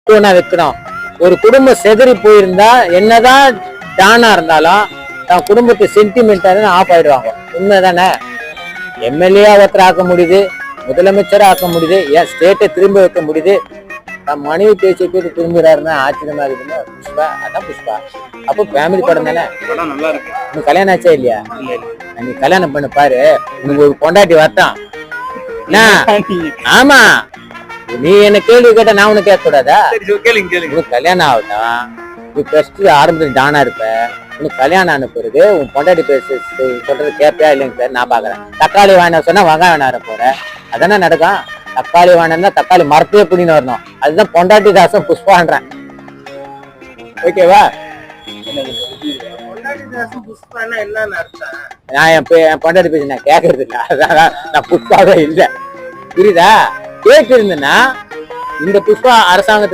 ஈக்குவலா வைக்கணும். ஒரு குடும்பம் செதறி போயிருந்தா என்னதான் டானா இருந்தாலும் தன் குடும்பத்தை சென்டிமெண்டா ஆஃப் ஆயிடுவாங்க. உண்மைதானே? எம்எல்ஏ ஒருத்தர் ஆக்க முடியுது, முதலமைச்சரா ஆக்க முடியுது, ஏன் ஸ்டேட்டை திரும்ப வைக்க முடியுது. தன் மனைவி பேச்சு பேசி திரும்புறாருன்னா ஆச்சரியமா இருக்குதுன்னா புஷ்பா. அதான் புஷ்பா. அப்போ ஃபேமிலி படம் தானே. நல்லா இருக்கு. உனக்கு கல்யாணம் ஆச்சா இல்லையா? நீ கல்யாணம் பண்ண பாரு, உனக்கு ஒரு பொண்டாட்டி வரட்டான். ஆமா, நீ என்ன கேள்வி கேட்டா நான் உனக்கு கேட்க கூடாதா? உனக்கு கல்யாணம் ஆகட்டும், நீ ஃபர்ஸ்ட் ஆரம்பத்துல டானா இருப்ப. உனக்கு கல்யாணம் ஆன பிறகு உன் பொண்டாட்டி பேச சொல்றது கேட்பியா இல்லைங்க சார்? நான் பாக்குறேன். தக்காளி வாங்கின சொன்னா வெங்காயம் வாங்க போற, அதானே நடக்கும். தக்காளி வாங்கினா தக்காளி மரத்தையே பிடின்னு வரணும். அதுதான் பொண்டாட்டி தாசம் புஷ்பான்றேன். ஓகேவா? நான் என் பொண்டாட்டி பேசி நான் கேட்கறது இல்லை. அதான் நான் புஷ்பாவே இல்லை. புரியுதா? கேட்டு இருந்தேன்னா இந்த புஷ்பா அரசாங்கத்தை